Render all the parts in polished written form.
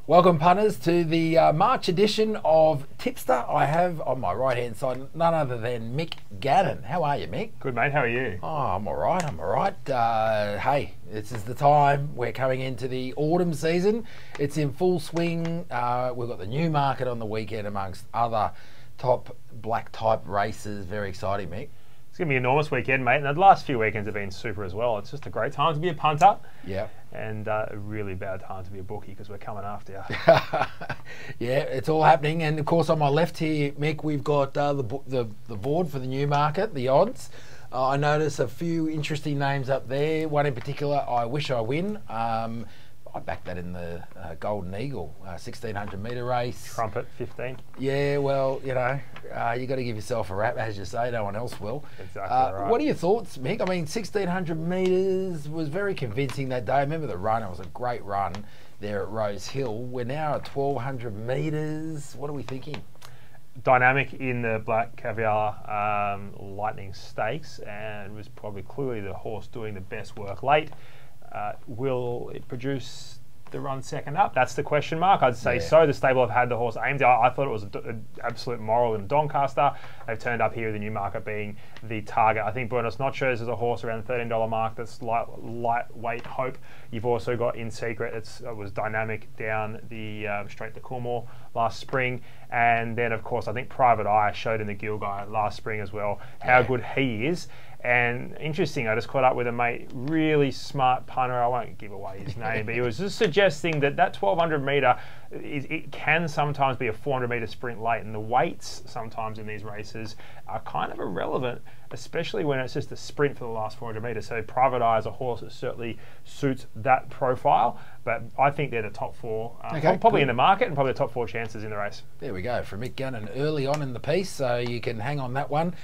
Welcome, punters, to the March edition of Tipster. I have on my right-hand side none other than Mick Gannon. How are you, Mick? Good, mate. How are you? Oh, I'm all right. I'm all right. Hey, this is the time. We're coming into the autumn season. It's in full swing. We've got the Newmarket on the weekend, amongst other top black type races. Very exciting, Mick. It's going to be an enormous weekend, mate. And the last few weekends have been super as well. It's just a great time to be a punter. Yeah. And a really bad time to be a bookie because we're coming after you. Yeah, it's all happening. And of course, on my left here, Mick, we've got the board for the Newmarket, the odds. I notice a few interesting names up there. One in particular, I Wish I Win. I backed that in the Golden Eagle 1600 metre race. Trumpet 15. Yeah, well, you know, you got to give yourself a rap, as you say. No one else will. Exactly right. What are your thoughts, Mick? I mean, 1600 metres was very convincing that day. I remember the run. It was a great run there at Rose Hill. We're now at 1200 metres. What are we thinking? Dynamic in the Black Caviar Lightning Stakes, and was probably clearly the horse doing the best work late. Will it produce the run second up? That's the question mark. I'd say so. The stable have had the horse aimed. I thought it was an absolute moral in Doncaster. They've turned up here with the Newmarket being the target. I think Buenos Noches is a horse around the $13 mark that's lightweight hope. You've also got In Secret. It was dynamic down the straight to Coolmore last spring. And then, of course, I think Private Eye showed in the Gilgai last spring as well how good he is. And interesting, I just caught up with a mate, really smart punter. I won't give away his name, but he was just suggesting that 1200 metre, it can sometimes be a 400 metre sprint late, and the weights sometimes in these races are kind of irrelevant, especially when it's just a sprint for the last 400 metres. So Private Eye is a horse that certainly suits that profile, but I think they're the top four, probably in the market, and probably the top four chances in the race. There we go, from Mick Gannon early on in the piece, so you can hang on that one.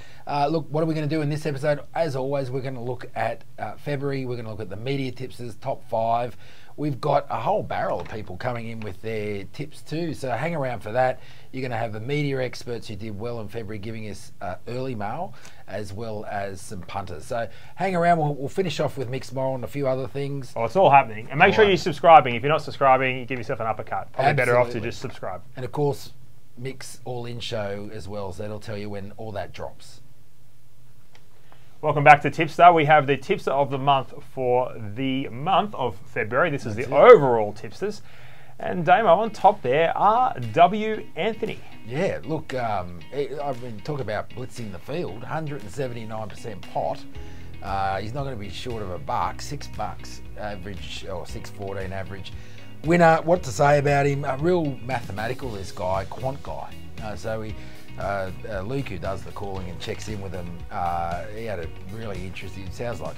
Look, what are we going to do in this episode? As always, we're going to look at February. We're going to look at the media tipsters, top 5. We've got a whole barrel of people coming in with their tips too, so hang around for that. You're going to have the media experts who did well in February giving us early mail, as well as some punters. So hang around. We'll finish off with Mick's moral and a few other things. Oh, it's all happening. And make sure you're subscribing. If you're not subscribing, you give yourself an uppercut. Probably better off to just subscribe. And of course, Mick's all-in show as well, so that'll tell you when all that drops. Welcome back to Tipster. We have the tipster of the month for the month of February. This is the overall tipsters. And Damo, on top there are W. Anthony. Yeah, look, I've been talking about blitzing the field, 179% pot. He's not going to be short of a buck, $6 average, or $6.14 average. Winner, what to say about him? Real mathematical, this guy, quant guy. Luke, who does the calling and checks in with him, he had a really interesting, it sounds like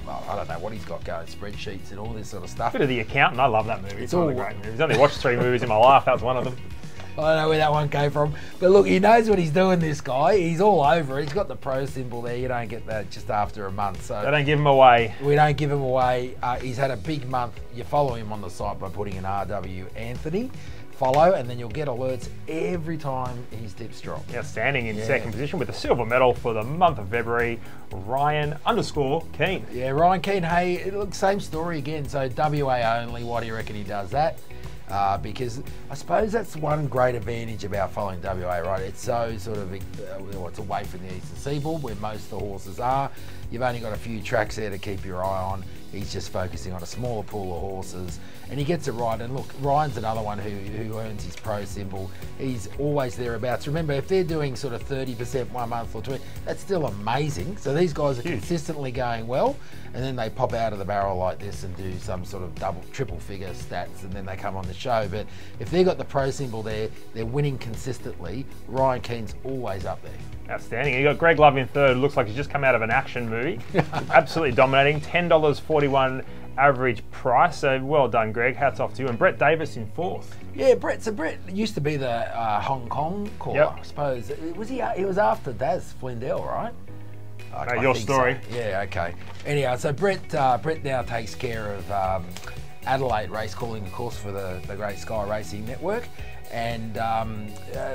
well, I don't know what he's got going, spreadsheets and all this sort of stuff. Bit of The Accountant, I love that movie. It's one of the great movies. I've only watched 3 movies in my life, that was one of them. I don't know where that one came from, but look, he knows what he's doing, this guy. He's all over it. He's got the pro symbol there. You don't get that just after a month. So they don't give him away. We don't give him away. He's had a big month. You follow him on the site by putting in RW Anthony. Follow, and then you'll get alerts every time his tips drop. Outstanding in second position with the silver medal for the month of February, Ryan_Keane. Yeah, Ryan Keane. Hey, it looks same story again. So WA only. Why do you reckon he does that? Because I suppose that's one great advantage about following WA, right? It's so sort of, it's away from the eastern seaboard where most of the horses are. You've only got a few tracks there to keep your eye on. He's just focusing on a smaller pool of horses, and he gets it right. And look, Ryan's another one who earns his pro symbol. He's always thereabouts. Remember, if they're doing sort of 30% 1 month or 2, that's still amazing. So these guys are consistently going well, and then they pop out of the barrel like this and do some sort of triple figure stats, and then they come on the show. But if they've got the pro symbol there, they're winning consistently. Ryan Keane's always up there. Outstanding. You got Greg Love in third. Looks like he's just come out of an action movie. Absolutely dominating. $10.41 average price. So well done, Greg. Hats off to you. And Brett Davis in fourth. Yeah, Brett used to be the Hong Kong caller, I suppose. Was he? It was after Daz Flindell, right? Your story. So. Yeah. Okay. Anyhow, so Brett now takes care of Adelaide race calling, of course, for the Great Sky Racing Network. And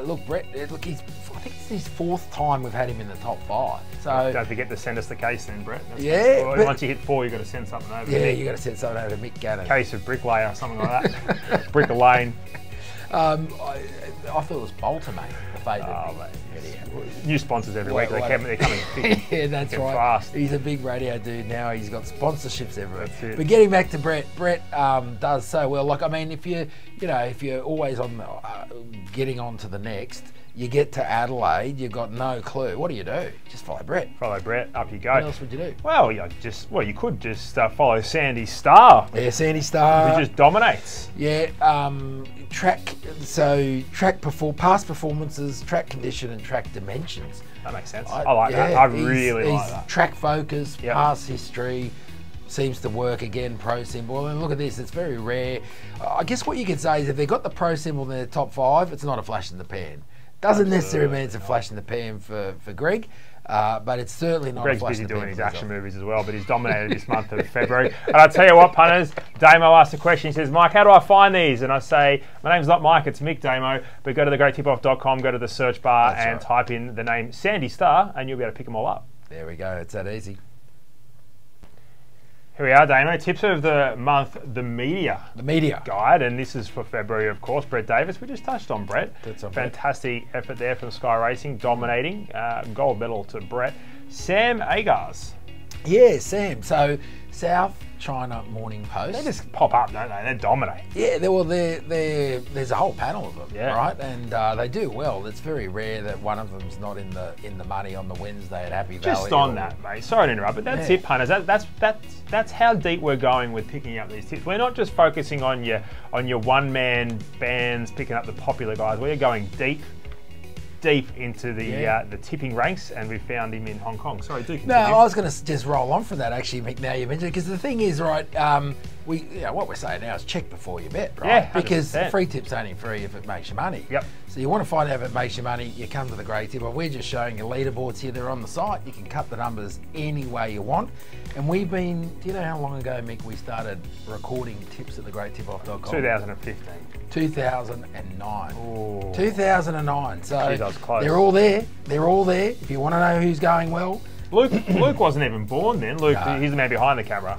look, Brett, look, I think it's his 4th time we've had him in the top 5. So don't forget to send us the case then, Brett. Yeah. Once you hit 4, you've got to send something over. Yeah, you got to send something over to Mick Gannon. Case of bricklayer, something like that. Brick Lane. I thought it was Bolter, mate. The favourite. Oh, new sponsors every week. They're coming thick. Yeah, that's right. Fast. He's a big radio dude now. He's got sponsorships everywhere. That's it. But getting back to Brett, does so well. Like, I mean, if you're always on getting on to the next, you get to Adelaide, you've got no clue. What do? Just follow Brett. Follow Brett, up you go. What else would you do? Well, you could just follow Sandy Star. Yeah, Sandy Star. Who just dominates. Yeah, past performances, track condition, and track dimensions. That makes sense. I like that. I really like that. Track focus, past history, seems to work again, pro symbol. And look at this, it's very rare. I guess what you could say is if they've got the pro symbol in their top 5, it's not a flash in the pan. Doesn't necessarily mean it's a flash in the pan for Greg, but it's certainly not a flash in the pan. Greg's busy doing his action movies as well, but he's dominated this month of February. And I'll tell you what, punters, Damo asked a question. He says, Mike, how do I find these? And I say, my name's not Mike, it's Mick Damo, but go to thegreattipoff.com, go to the search bar and type in the name Sandy Star, and you'll be able to pick them all up. There we go, it's that easy. Here we are, Damo. Tips of the month, the media. The media. Guide, and this is for February, of course. Brett Davis, we just touched on Brett. Fantastic effort there from Sky Racing, dominating. Gold medal to Brett. Sam Agars. Yeah, Sam. So, South China Morning Post. They just pop up, don't they? They dominate. Yeah, there's a whole panel of them, right? And they do well. It's very rare that one of them's not in the money on the Wednesday at Happy Valley. Just on that, mate. Sorry to interrupt, but that's it, punters. That's how deep we're going with picking up these tips. We're not just focusing on your one-man bands picking up the popular guys. We're going deep into the tipping ranks, and we found him in Hong Kong. Sorry, do continue. No, I was going to just roll on from that, actually, Mick, now you mentioned it, because the thing is, right, what we're saying now is check before you bet, right? Yeah, 100%. Because free tip's only free if it makes you money. Yep. So you want to find out if it makes you money, you come to the Great Tipoff. We're just showing you leaderboards here. They're on the site. You can cut the numbers any way you want. And we've been, do you know how long ago, Mick, we started recording tips at thegreattipoff.com? 2015. 2009. Ooh. 2009. So Jeez, I was close. They're all there. They're all there. If you want to know who's going well. Luke wasn't even born then. Luke, he's the man behind the camera.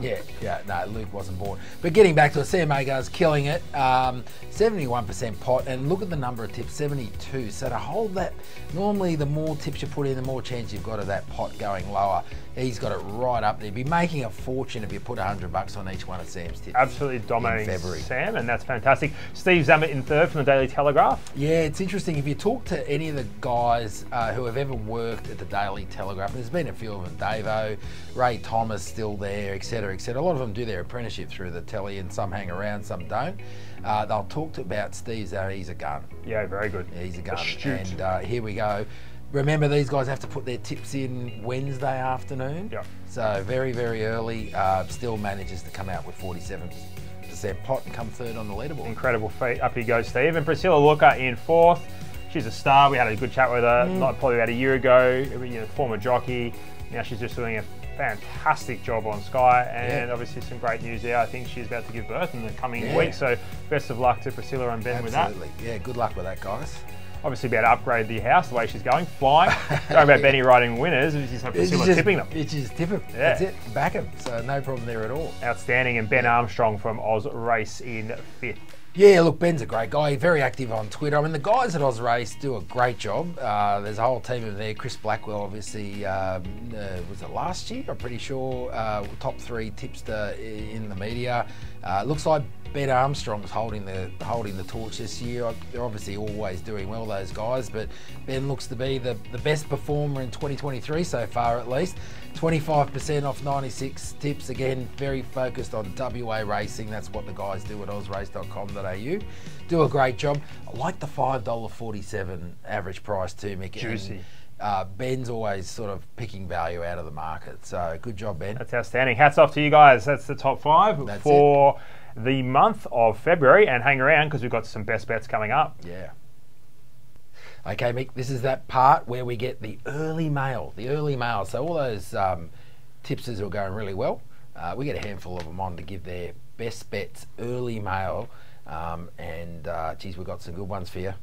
No, Luke wasn't born. But getting back to it, Sam Agar's killing it. 71% pot, and look at the number of tips, 72. So to hold that, normally the more tips you put in, the more chance you've got of that pot going lower. He's got it right up there. You'd be making a fortune if you put $100 on each one of Sam's tips. Absolutely dominating Sam, and that's fantastic. Steve Zammit in third from the Daily Telegraph. Yeah, it's interesting. If you talk to any of the guys who have ever worked at the Daily Telegraph, and there's been a few of them, Davo, Ray Thomas still there, etc., etc. A lot of them do their apprenticeship through the telly, and some hang around, some don't. They'll talk about Steve Zammit. He's a gun. Yeah, very good. Yeah, he's a gun. Astute. And here we go. Remember, these guys have to put their tips in Wednesday afternoon. Yep. So very, very early. Still manages to come out with 47% pot and come third on the leaderboard. Incredible feat. Up you go, Steve. And Priscilla Looker in fourth. She's a star. We had a good chat with her probably about a year ago. Former jockey. Now she's just doing a fantastic job on Sky, and obviously some great news there. I think she's about to give birth in the coming week. So best of luck to Priscilla and Ben with that. Absolutely. Yeah, good luck with that, guys. Obviously be able to upgrade the house the way she's going, flying. Don't about Benny riding winners, it's just Priscilla tipping them. It's just tip them, that's it, back them. So no problem there at all. Outstanding, and Ben Armstrong from Oz Race in fifth. Yeah, look, Ben's a great guy, very active on Twitter. I mean, the guys at Oz Race do a great job. There's a whole team of there. Chris Blackwell, obviously, was it last year? I'm pretty sure, top 3 tipster in the media. Looks like Ben Armstrong's holding the torch this year. They're obviously always doing well, those guys, but Ben looks to be the best performer in 2023 so far, at least. 25% off 96 tips. Again, very focused on WA racing. That's what the guys do at ozrace.com.au. Do a great job. I like the $5.47 average price too, Mick. Juicy. Ben's always sort of picking value out of the market. So good job, Ben. That's outstanding. Hats off to you guys. That's the top 5 for the month of February. And hang around because we've got some best bets coming up. Yeah. Okay, Mick, this is that part where we get the early mail. So all those tipsters who are going really well, we get a handful of them on to give their best bets early mail Geez, we've got some good ones for you.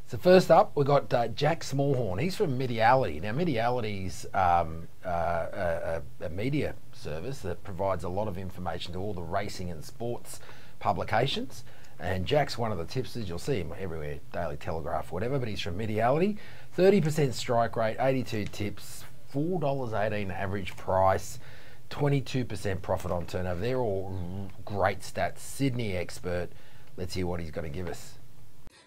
So first up, we've got Jack Smallhorn. He's from Mediality. Now, Mediality's a media service that provides a lot of information to all the racing and sports publications. And Jack's one of the tipsters. You'll see him everywhere, Daily Telegraph, whatever, but he's from Mediality. 30% strike rate, 82 tips, $4.18 average price, 22% profit on turnover. They're all great stats. Sydney expert. Let's hear what he's going to give us.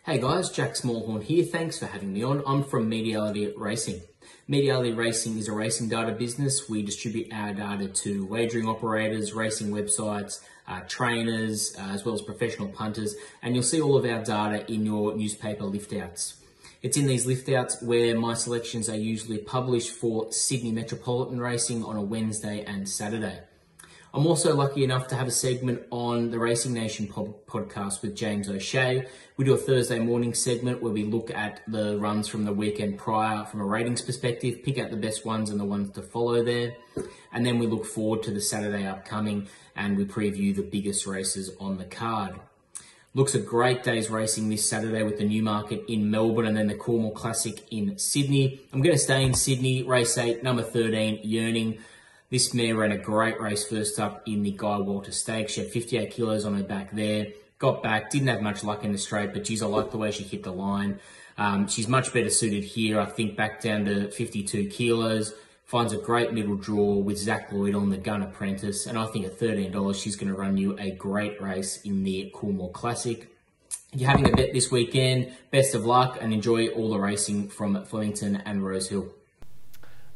Hey guys, Jack Smallhorn here. Thanks for having me on. I'm from Mediality Racing. Mediality Racing is a racing data business. We distribute our data to wagering operators, racing websites, trainers, as well as professional punters. And you'll see all of our data in your newspaper lift-outs. It's in these lift-outs where my selections are usually published for Sydney Metropolitan Racing on a Wednesday and Saturday. I'm also lucky enough to have a segment on the Racing Nation podcast with James O'Shea. We do a Thursday morning segment where we look at the runs from the weekend prior from a ratings perspective, pick out the best ones and the ones to follow there. And then we look forward to the Saturday upcoming and we preview the biggest races on the card. Looks a great day's racing this Saturday with the Newmarket in Melbourne and then the Cornwall Classic in Sydney. I'm going to stay in Sydney, race 8, number 13, Yearning. This mare ran a great race first up in the Guy Walter Stakes. She had 58 kilos on her back there. Got back, didn't have much luck in the straight, but geez, I like the way she hit the line. She's much better suited here, I think, back down to 52 kilos. Finds a great middle draw with Zach Lloyd on the Gun Apprentice. And I think at $13, she's going to run you a great race in the Cornwall Classic. If you're having a bet this weekend, best of luck and enjoy all the racing from Flemington and Rosehill.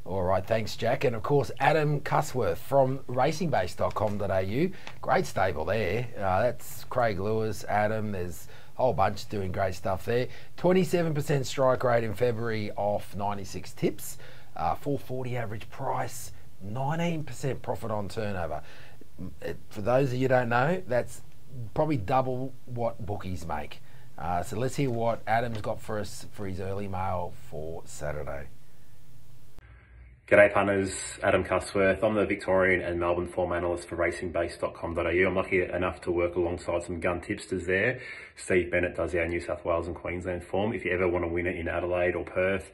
All right, thanks, Jack. And, of course, Adam Cusworth from racingbase.com.au. Great stable there. That's Craig Lewis, Adam. There's a whole bunch doing great stuff there. 27% strike rate in February off 96 tips. 440 average price. 19% profit on turnover. For those of you who don't know, that's probably double what bookies make. So let's hear what Adam's got for us for his early mail for Saturday. G'day punters, Adam Cusworth. I'm the Victorian and Melbourne form analyst for racingbase.com.au. I'm lucky enough to work alongside some gun tipsters there. Steve Bennett does our New South Wales and Queensland form. If you ever want to win it in Adelaide or Perth,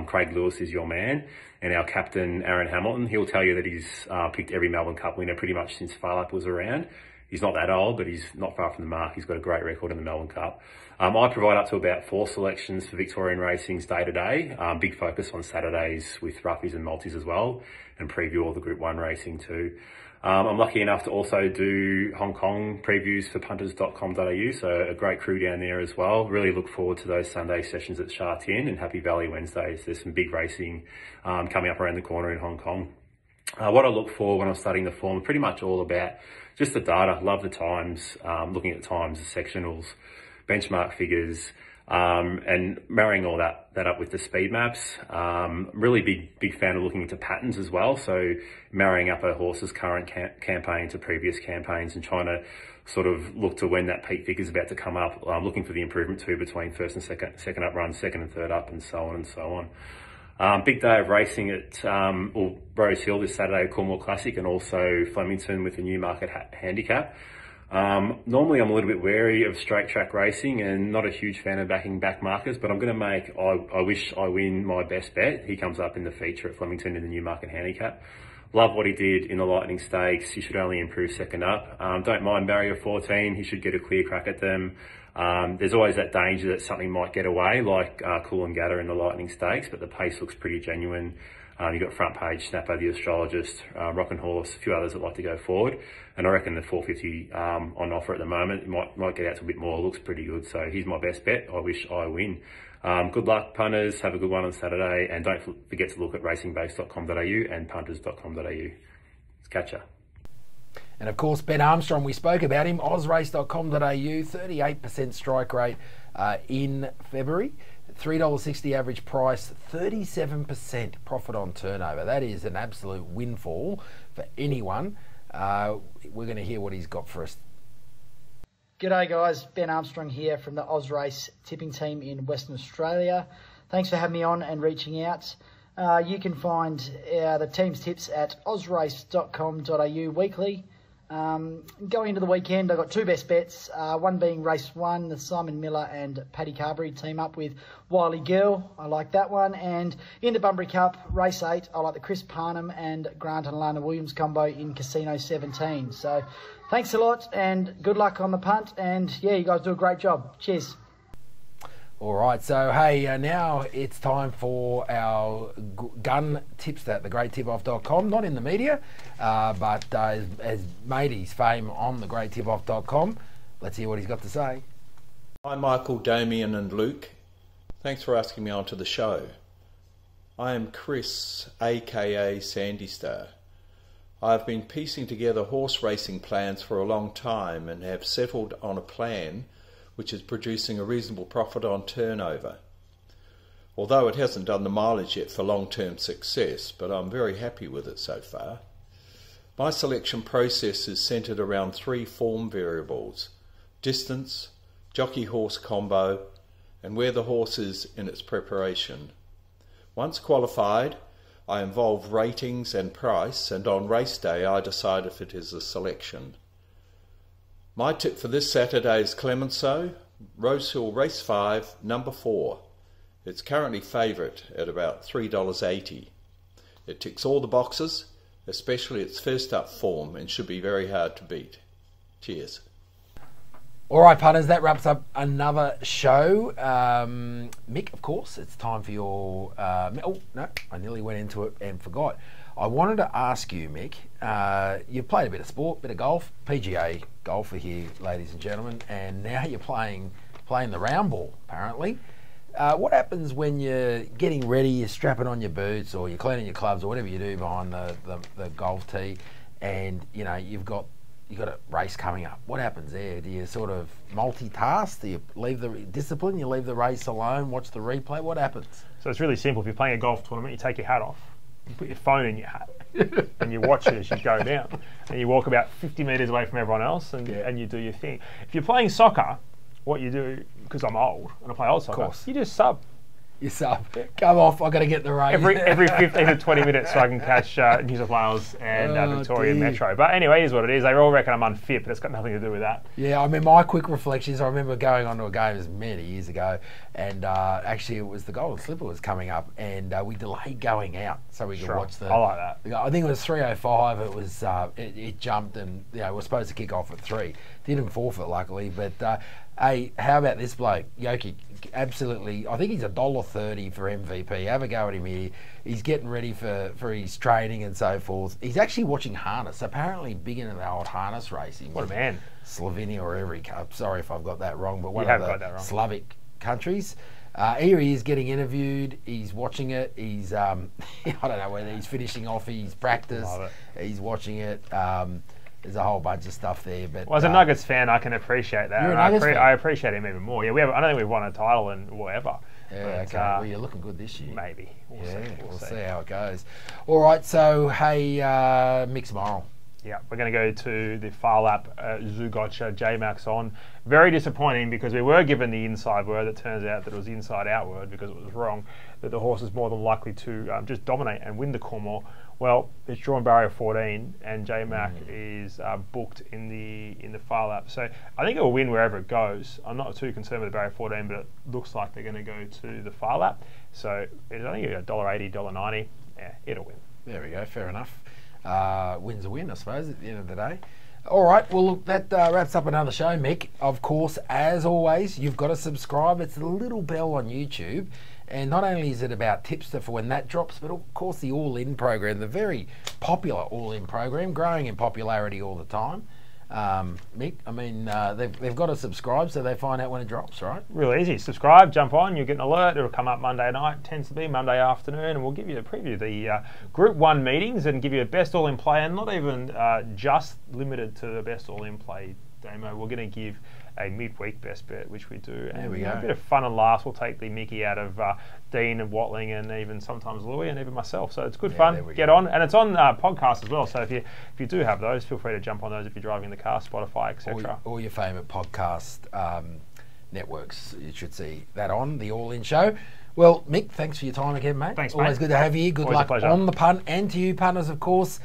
Craig Lewis is your man. And our captain, Aaron Hamilton, he'll tell you that he's picked every Melbourne Cup winner pretty much since Farlap was around. He's not that old, but he's not far from the mark. He's got a great record in the Melbourne Cup. I provide up to about 4 selections for Victorian Racing's day-to-day. Big focus on Saturdays with roughies and multis as well, and preview all the Group 1 racing too. I'm lucky enough to also do Hong Kong previews for punters.com.au, so a great crew down there as well. Really look forward to those Sunday sessions at Sha Tin and Happy Valley Wednesdays. There's some big racing coming up around the corner in Hong Kong. What I look for when I'm studying the form, pretty much all about just the data. Love the times, looking at the times, the sectionals, benchmark figures, and marrying all that up with the speed maps. Really big fan of looking into patterns as well. So marrying up a horse's current campaign to previous campaigns and trying to sort of look to when that peak figure is about to come up. Looking for the improvement too between first and second up runs, second and third up, and so on and so on. Big day of racing at Rose Hill this Saturday, Cornwall Classic, and also Flemington with the Newmarket handicap. Normally I'm a little bit wary of straight track racing and not a huge fan of backing back markers, but I'm going to make I Wish I Win my best bet. He comes up in the feature at Flemington in the Newmarket handicap. Love what he did in the Lightning Stakes. He should only improve second up. Don't mind barrier 14. He should get a clear crack at them. There's always that danger that something might get away, like Coolangatta in the Lightning Stakes, but the pace looks pretty genuine. You've got Front Page, Snapper, the Astrologist, Rockin' Horse, a few others that like to go forward. And I reckon the 450 on offer at the moment, it might get out to a bit more, looks pretty good. So he's my best bet. I Wish I Win. Good luck, punters. Have a good one on Saturday. And don't forget to look at racingbase.com.au and punters.com.au. Let's catch ya. And of course, Ben Armstrong, we spoke about him, ozrace.com.au, 38% strike rate in February, $3.60 average price, 37% profit on turnover. That is an absolute windfall for anyone. We're going to hear what he's got for us. G'day guys, Ben Armstrong here from the Ozrace tipping team in Western Australia. Thanks for having me on and reaching out. You can find the team's tips at ozrace.com.au weekly. Going into the weekend, I've got two best bets. One being race 1, the Simon Miller and Paddy Carberry team up with Wiley Girl. I like that one. And in the Bunbury Cup, race 8, I like the Chris Parnham and Grant and Lana Williams combo in Casino 17. So thanks a lot and good luck on the punt. And yeah, you guys do a great job. Cheers. All right, so hey, now it's time for our gun tipster at thegreattipoff.com. Not in the media, but has made his fame on thegreattipoff.com. Let's hear what he's got to say. Hi Michael, Damian and Luke. Thanks for asking me onto the show. I am Chris, aka Sandy Star. I've been piecing together horse racing plans for a long time and have settled on a plan which is producing a reasonable profit on turnover. Although it hasn't done the mileage yet for long-term success, but I'm very happy with it so far. My selection process is centred around 3 form variables: distance, jockey-horse combo, and where the horse is in its preparation. Once qualified, I involve ratings and price, and on race day I decide if it is a selection. My tip for this Saturday is Clemenceau, Rosehill Race 5, number 4. It's currently favourite at about $3.80. It ticks all the boxes, especially its first up form, and should be very hard to beat. Cheers. All right, punters, that wraps up another show. Mick, of course, it's time for your... oh, no, I nearly went into it and forgot. I wanted to ask you, Mick, you've played a bit of sport, bit of golf, PGA golfer here, ladies and gentlemen, and now you're playing the round ball, apparently. What happens when you're getting ready, you're strapping on your boots or you're cleaning your clubs or whatever you do behind the golf tee, and you know you've got a race coming up? What happens there? Do you sort of multitask? Do you leave the discipline? You leave the race alone? Watch the replay? What happens? So it's really simple. If you're playing a golf tournament, you take your hat off, you put your phone in your hat, and you watch it as you go down, and you walk about 50 metres away from everyone else, and you do your thing. If you're playing soccer, what you do, because I'm old and I play old soccer, you just sub. You sub. Come off, I've got to get the race. Every 15 to 20 minutes so I can catch New South Wales and Victoria Metro. But anyway, it is what it is. They all reckon I'm unfit, but it's got nothing to do with that. Yeah, I mean, my quick reflections, I remember going onto a game many years ago, and actually it was the Golden Slipper was coming up, and we delayed going out so we could watch the... I like that. I think it was 3:05, it was, it jumped, and we're supposed to kick off at 3. Didn't forfeit, luckily, but... hey, how about this bloke, Yoki? Absolutely, I think he's $1.30 for MVP. Have a go at him here. He's getting ready for his training and so forth. He's actually watching harness. Apparently big into the old harness racing. What a man. Slovenia or every cup. Sorry if I've got that wrong, but one of the Slavic countries. Here he is getting interviewed. He's watching it. He's, I don't know whether he's finishing off his practice. He's watching it. There's a whole bunch of stuff there, but well, as a Nuggets fan, I can appreciate that. You're a Nuggets fan? I appreciate him even more. Yeah, I don't think we've won a title in whatever. Yeah, okay. Well, you're looking good this year. Maybe. We'll see how it goes. All right, so hey, mixed moral. Yeah, we're going to go to the far lap. Zugotcha, J-Max on. Very disappointing because we were given the inside word. It turns out that it was inside out word because it was wrong. That the horse is more than likely to just dominate and win the Cornwall. Well, it's drawn barrier 14, and J-Mac is booked in the far lap. So I think it will win wherever it goes. I'm not too concerned with the barrier 14, but it looks like they're going to go to the far lap. So it's only $1.80, $1.90. Yeah, it'll win. There we go. Fair enough. Win's a win, I suppose, at the end of the day. All right, well, look, that wraps up another show, Mick. Of course, as always, you've got to subscribe. It's the little bell on YouTube. And not only is it about Tipster for when that drops, but of course the All-In program, the very popular All-In program, growing in popularity all the time. Mick, I mean, they've got to subscribe so they find out when it drops, right? Real easy. Subscribe, jump on, you'll get an alert. It'll come up Monday night, tends to be Monday afternoon, and we'll give you a preview of the Group 1 meetings and give you a best all-in play, and not even just limited to the best all-in play demo. We're going to give a midweek best bet, which we do, and we a bit of fun and laughs. We'll take the Mickey out of Dean and Watling, and even sometimes Louis, and even myself. So it's good fun. Get on, and it's on podcast as well. So if you do have those, feel free to jump on those if you're driving in the car, Spotify, etc. All your favourite podcast networks. You should see that on the All In Show. Well, Mick, thanks for your time again, mate. Thanks, Always mate. good to have you. Good Always a luck pleasure. on the punt, and to you punters, of course.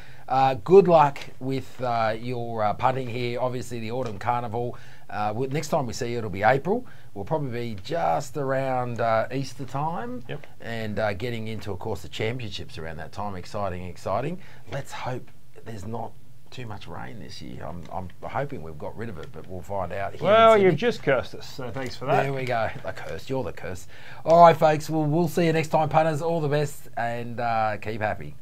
Good luck with your punting here. Obviously, the Autumn Carnival. Next time we see you, it'll be April. We'll probably be just around Easter time. Yep. And getting into, of course, the championships around that time. Exciting. Let's hope there's not too much rain this year. I'm hoping we've got rid of it, but we'll find out. Here Well, in you've Sydney. just cursed us, so thanks for that. There we go. The curse. You're the curse. All right, folks. We'll see you next time, punters. All the best, and keep happy.